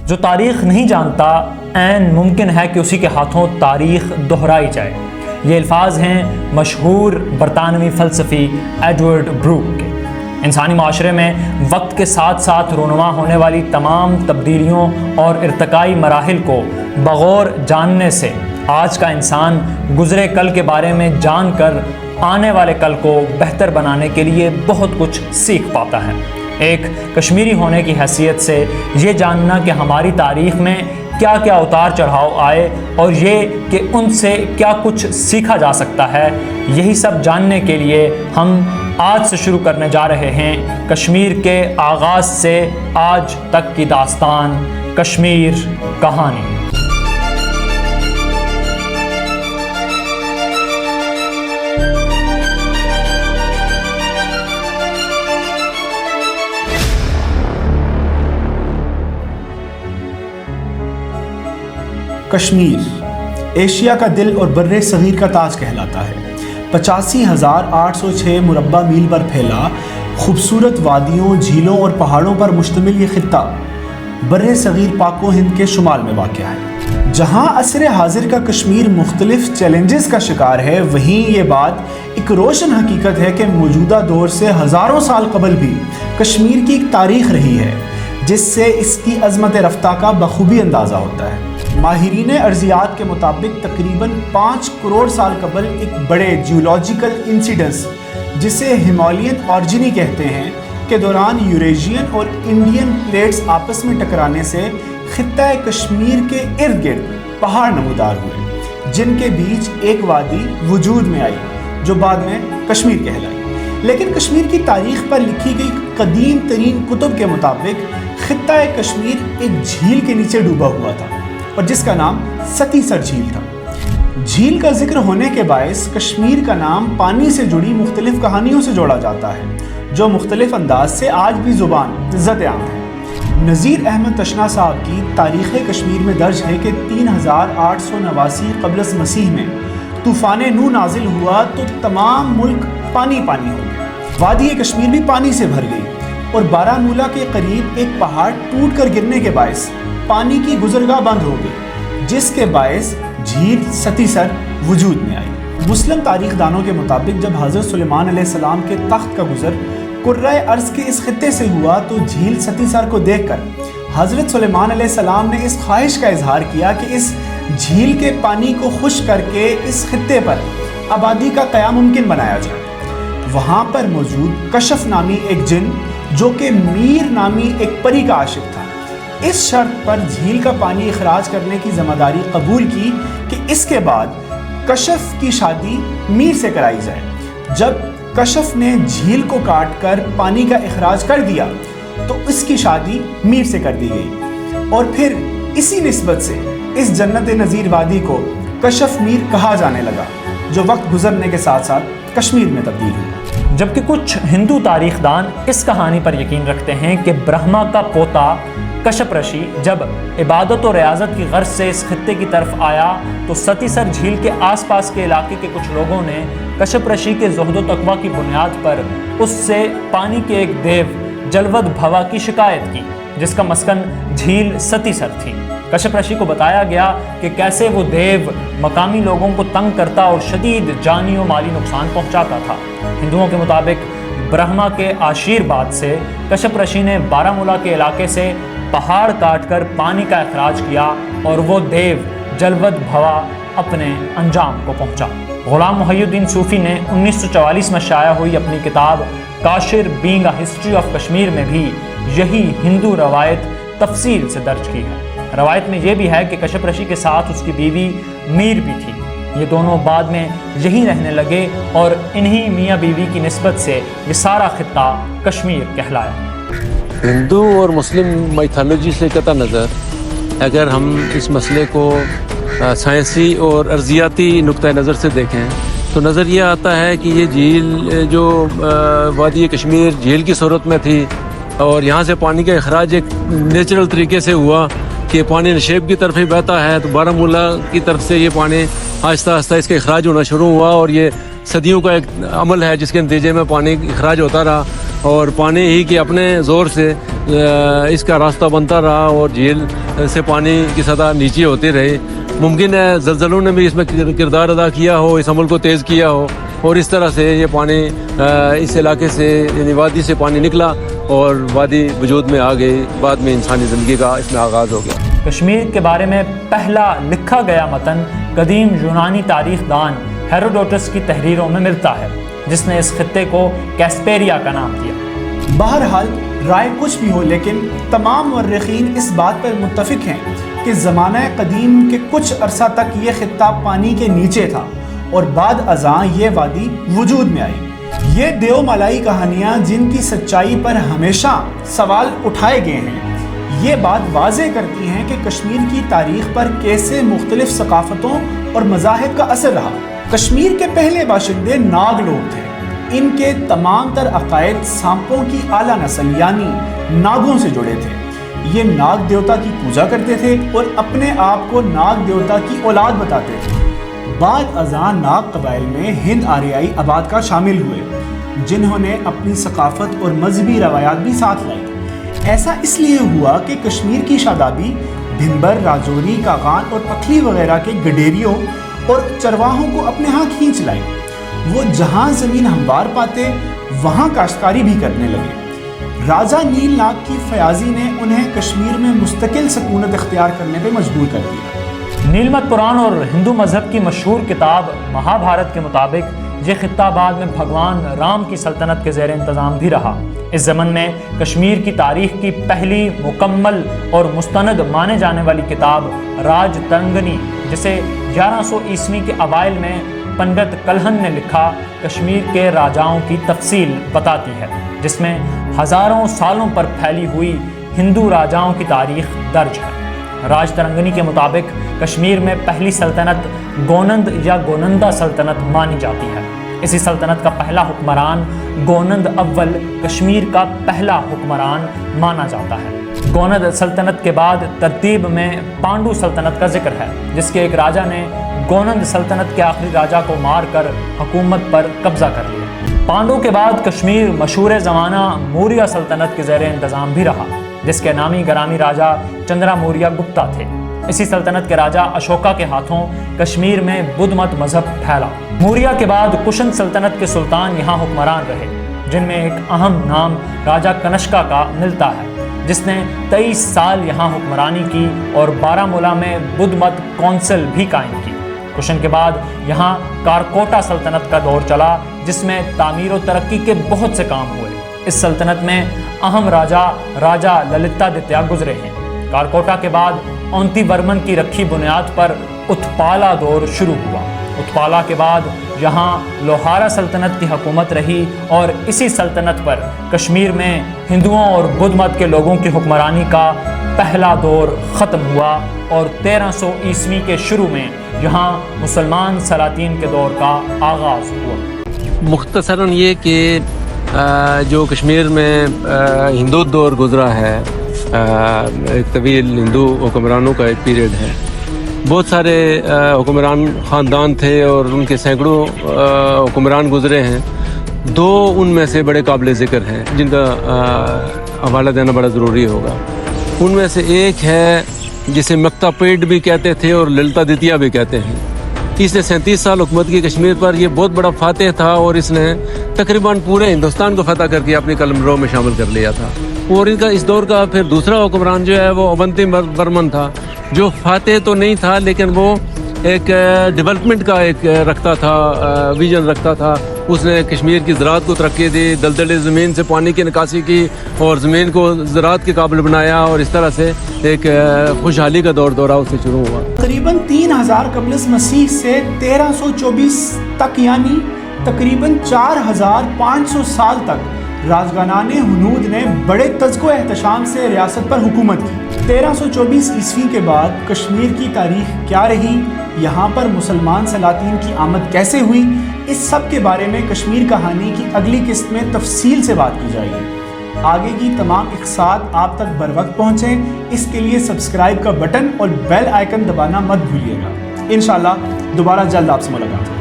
جو تاریخ نہیں جانتا عین ممکن ہے کہ اسی کے ہاتھوں تاریخ دہرائی جائے۔ یہ الفاظ ہیں مشہور برطانوی فلسفی ایڈورڈ بروک کے۔ انسانی معاشرے میں وقت کے ساتھ ساتھ رونما ہونے والی تمام تبدیلیوں اور ارتقائی مراحل کو بغور جاننے سے آج کا انسان گزرے کل کے بارے میں جان کر آنے والے کل کو بہتر بنانے کے لیے بہت کچھ سیکھ پاتا ہے۔ ایک کشمیری ہونے کی حیثیت سے یہ جاننا کہ ہماری تاریخ میں کیا کیا اتار چڑھاؤ آئے اور یہ کہ ان سے کیا کچھ سیکھا جا سکتا ہے، یہی سب جاننے کے لیے ہم آج سے شروع کرنے جا رہے ہیں کشمیر کے آغاز سے آج تک کی داستان، کشمیر کہانی۔ کشمیر ایشیا کا دل اور بر صغیر کا تاج کہلاتا ہے۔ 85,806 مربع میل پر پھیلا خوبصورت وادیوں، جھیلوں اور پہاڑوں پر مشتمل یہ خطہ بر صغیر پاک و ہند کے شمال میں واقع ہے۔ جہاں عصر حاضر کا کشمیر مختلف چیلنجز کا شکار ہے، وہیں یہ بات ایک روشن حقیقت ہے کہ موجودہ دور سے ہزاروں سال قبل بھی کشمیر کی ایک تاریخ رہی ہے، جس سے اس کی عظمت رفتہ کا بخوبی اندازہ ہوتا ہے۔ ماہرین ارضیات کے مطابق تقریباً 5 کروڑ سال قبل ایک بڑے جیولوجیکل انسیڈنس جسے ہمالیت آرجنی کہتے ہیں کے دوران یوریشین اور انڈین پلیٹس آپس میں ٹکرانے سے خطہ کشمیر کے ارد گرد پہاڑ نمودار ہوئے، جن کے بیچ ایک وادی وجود میں آئی جو بعد میں کشمیر کہلائی۔ لیکن کشمیر کی تاریخ پر لکھی گئی قدیم ترین کتب کے مطابق خطہ کشمیر ایک جھیل کے نیچے ڈوبا ہوا تھا اور جس کا نام ستی سر جھیل تھا۔ جھیل کا ذکر ہونے کے باعث کشمیر کا نام پانی سے جڑی مختلف کہانیوں سے جوڑا جاتا ہے، جو مختلف انداز سے آج بھی زبان زد عام ہے۔ نذیر احمد تشنا صاحب کی تاریخ کشمیر میں درج ہے کہ 3889 قبل از مسیح میں طوفان نو نازل ہوا تو تمام ملک پانی پانی ہو گیا، وادی کشمیر بھی پانی سے بھر گئی اور بارہمولہ کے قریب ایک پہاڑ ٹوٹ کر گرنے کے باعث پانی کی گزرگاہ بند ہو گئی، جس کے باعث جھیل ستی سر وجود میں آئی۔ مسلم تاریخ دانوں کے مطابق جب حضرت سلیمان علیہ السلام کے تخت کا گزر کرۂ ارض کے اس خطے سے ہوا تو جھیل ستی سر کو دیکھ کر حضرت سلیمان علیہ السلام نے اس خواہش کا اظہار کیا کہ اس جھیل کے پانی کو خشک کر کے اس خطے پر آبادی کا قیام ممکن بنایا جائے۔ وہاں پر موجود کشف نامی ایک جن جو کہ میر نامی ایک پری کا عاشق تھا، اس شرط پر جھیل کا پانی اخراج کرنے کی ذمہ داری قبول کی کہ اس کے بعد کشف کی شادی میر سے کرائی جائے۔ جب کشف نے جھیل کو کاٹ کر پانی کا اخراج کر دیا تو اس کی شادی میر سے کر دی گئی اور پھر اسی نسبت سے اس جنت نظیر وادی کو کشف میر کہا جانے لگا، جو وقت گزرنے کے ساتھ ساتھ کشمیر میں تبدیل ہوا۔ جبکہ کچھ ہندو تاریخ دان اس کہانی پر یقین رکھتے ہیں کہ برہما کا پوتا کشپ رشی جب عبادت و ریاضت کی غرض سے اس خطے کی طرف آیا تو ستی سر جھیل کے آس پاس کے علاقے کے کچھ لوگوں نے کشپ رشی کے زہد و تقویٰ کی بنیاد پر اس سے پانی کے ایک دیو جلود بھوا کی شکایت کی، جس کا مسکن جھیل ستی سر تھی۔ کشپ رشی کو بتایا گیا کہ کیسے وہ دیو مقامی لوگوں کو تنگ کرتا اور شدید جانی و مالی نقصان پہنچاتا تھا۔ ہندوؤں کے مطابق برہما کے آشیرواد سے کشپ رشی نے بارہمولہ کے علاقے سے پہاڑ کاٹ کر پانی کا اخراج کیا اور وہ دیو جلود بھوا اپنے انجام کو پہنچا۔ غلام محی الدین صوفی نے 1944 میں شائع ہوئی اپنی کتاب Kashur being a history of Kashmir میں بھی یہی ہندو روایت تفصیل سے درج کی ہے۔ روایت میں یہ بھی ہے کہ کشپ رشی کے ساتھ اس کی بیوی میر بھی تھی۔ یہ دونوں بعد میں یہیں رہنے لگے اور انہی میاں بیوی کی نسبت سے یہ سارا خطہ کشمیر کہلایا۔ ہندو اور مسلم مائتھالوجی سے قطع نظر اگر ہم اس مسئلے کو سائنسی اور ارضیاتی نقطہ نظر سے دیکھیں تو نظر یہ آتا ہے کہ یہ جھیل جو وادی کشمیر جھیل کی صورت میں تھی اور یہاں سے پانی کا اخراج ایک نیچرل طریقے سے ہوا کہ پانی نشیب کی طرف ہی بہتا ہے، تو بارہمولہ کی طرف سے یہ پانی آہستہ آہستہ اس کا اخراج ہونا شروع ہوا اور یہ صدیوں کا ایک عمل ہے جس کے نتیجے میں پانی اخراج ہوتا رہا اور پانی ہی کے اپنے زور سے اس کا راستہ بنتا رہا اور جھیل سے پانی کی سطح نیچے ہوتی رہی. ممکن ہے زلزلوں نے بھی اس میں کردار ادا کیا ہو, اس عمل کو تیز کیا ہو, اور اس طرح سے یہ پانی اس علاقے سے یعنی وادی سے پانی نکلا اور وادی وجود میں آ گئی. بعد میں انسانی زندگی کا اس میں آغاز ہو گیا. کشمیر کے بارے میں پہلا لکھا گیا متن قدیم یونانی تاریخ دان ہیروڈوٹس کی تحریروں میں ملتا ہے, جس نے اس خطے کو کیسپیریا کا نام دیا. بہرحال رائے کچھ بھی ہو, لیکن تمام مورخین اس بات پر متفق ہیں کہ زمانہ قدیم کے کچھ عرصہ تک یہ خطہ پانی کے نیچے تھا اور بعد ازاں یہ وادی وجود میں آئی. یہ دیو مالائی کہانیاں جن کی سچائی پر ہمیشہ سوال اٹھائے گئے ہیں, یہ بات واضح کرتی ہیں کہ کشمیر کی تاریخ پر کیسے مختلف ثقافتوں اور مذاہب کا اثر رہا. کشمیر کے پہلے باشندے ناگ لوگ تھے. ان کے تمام تر عقائد سانپوں کی اعلیٰ نسل یعنی ناگوں سے جڑے تھے. یہ ناگ دیوتا کی پوجا کرتے تھے اور اپنے آپ کو ناگ دیوتا کی اولاد بتاتے تھے. بعد ازاں ناگ قبائل میں ہند آریائی آبادکار شامل ہوئے, جنہوں نے اپنی ثقافت اور مذہبی روایات بھی ساتھ لائی. ایسا اس لیے ہوا کہ کشمیر کی شادابی بھمبر, راجوری, کاغان اور پکھلی وغیرہ کے گڈیریوں اور چرواہوں کو اپنے ہاں کھینچ لائی. وہ جہاں زمین ہموار پاتے وہاں کاشتکاری بھی کرنے لگے. راجہ نیل ناگ کی فیاضی نے انہیں کشمیر میں مستقل سکونت اختیار کرنے پہ مجبور کر دیا. نیلمت پران اور ہندو مذہب کی مشہور کتاب مہا بھارت کے مطابق یہ خطہ بعد میں بھگوان رام کی سلطنت کے زیر انتظام بھی رہا. اس زمن میں کشمیر کی تاریخ کی پہلی مکمل اور مستند مانے جانے والی کتاب راج ترنگنی, جسے 1100 عیسوی کے اوائل میں پنڈت کلہن نے لکھا, کشمیر کے راجاؤں کی تفصیل بتاتی ہے, جس میں ہزاروں سالوں پر پھیلی ہوئی ہندو راجاؤں کی تاریخ درج ہے. راج ترنگنی کے مطابق کشمیر میں پہلی سلطنت گونند یا گونندا سلطنت مانی جاتی ہے. اسی سلطنت کا پہلا حکمران گونند اول کشمیر کا پہلا حکمران مانا جاتا ہے. گونند سلطنت کے بعد ترتیب میں پانڈو سلطنت کا ذکر ہے, جس کے ایک راجہ نے گونند سلطنت کے آخری راجہ کو مار کر حکومت پر قبضہ کر لیا. پانڈو کے بعد کشمیر مشہور زمانہ موریہ سلطنت کے زیر انتظام بھی رہا, جس کے نامی گرامی راجہ چندرا موریہ گپتا تھے. اسی سلطنت کے راجہ اشوکا کے ہاتھوں کشمیر میں بدھ مت مذہب پھیلا. موریہ کے بعد کشن سلطنت کے سلطان یہاں حکمران رہے, جن میں ایک اہم نام راجہ کنشکا کا ملتا ہے, جس نے 23 سال یہاں حکمرانی کی اور بارہمولہ میں بدھ مت کونسل بھی قائم کی. کشن کے بعد یہاں کارکوٹا سلطنت کا دور چلا, جس میں تعمیر و ترقی کے بہت سے کام ہوئے. اس سلطنت میں اہم راجہ للتادتیہ گزرے ہیں. کارکوٹا کے بعد اونتی ورمن کی رکھی بنیاد پر اتپالا دور شروع ہوا. اتپالا کے بعد یہاں لوہارا سلطنت کی حکومت رہی اور اسی سلطنت پر کشمیر میں ہندوؤں اور بدھ مت کے لوگوں کی حکمرانی کا پہلا دور ختم ہوا اور 1300 عیسوی کے شروع میں یہاں مسلمان سلاطین کے دور کا آغاز ہوا. مختصراً یہ کہ جو کشمیر میں ہندو دور گزرا ہے, ایک طویل ہندو حکمرانوں کا ایک پیریڈ ہے. بہت سارے حکمران خاندان تھے اور ان کے سینکڑوں حکمران گزرے ہیں. 2 ان میں سے بڑے قابل ذکر ہیں جن کا حوالہ دینا بڑا ضروری ہوگا. ان میں سے ایک ہے جسے مکتا پیڈ بھی کہتے تھے اور للتادتیہ بھی کہتے ہیں. اس نے 37 سال حکومت کی کشمیر پر. یہ بہت بڑا فاتح تھا اور اس نے تقریباً پورے ہندوستان کو فتح کر کے اپنی قلمرو میں شامل کر لیا تھا. اور ان کا اس دور کا پھر دوسرا حکمران جو ہے وہ اونتی ورمن تھا, جو فاتح تو نہیں تھا لیکن وہ ایک ڈیولپمنٹ کا ایک رکھتا تھا, ویژن رکھتا تھا. اس نے کشمیر کی زراعت کو ترقی دی, دلدل زمین سے پانی کی نکاسی کی اور زمین کو زراعت کے قابل بنایا, اور اس طرح سے ایک خوشحالی کا دورہ اس سے شروع ہوا. تقریباً 3000 قبل مسیح سے 1324 تک یعنی تقریباً 4500 سال تک راجگانان ہنود نے بڑے تزک و احتشام سے ریاست پر حکومت کی. 1324 عیسوی کے بعد کشمیر کی تاریخ کیا رہی, یہاں پر مسلمان سلاطین کی آمد کیسے ہوئی, اس سب کے بارے میں کشمیر کہانی کی اگلی قسط میں تفصیل سے بات کی جائے گی. آگے کی تمام اقساط آپ تک بر وقت پہنچیں, اس کے لیے سبسکرائب کا بٹن اور بیل آئیکن دبانا مت بھولیے گا. انشاءاللہ دوبارہ جلد آپ سے ملاقات ہوگی.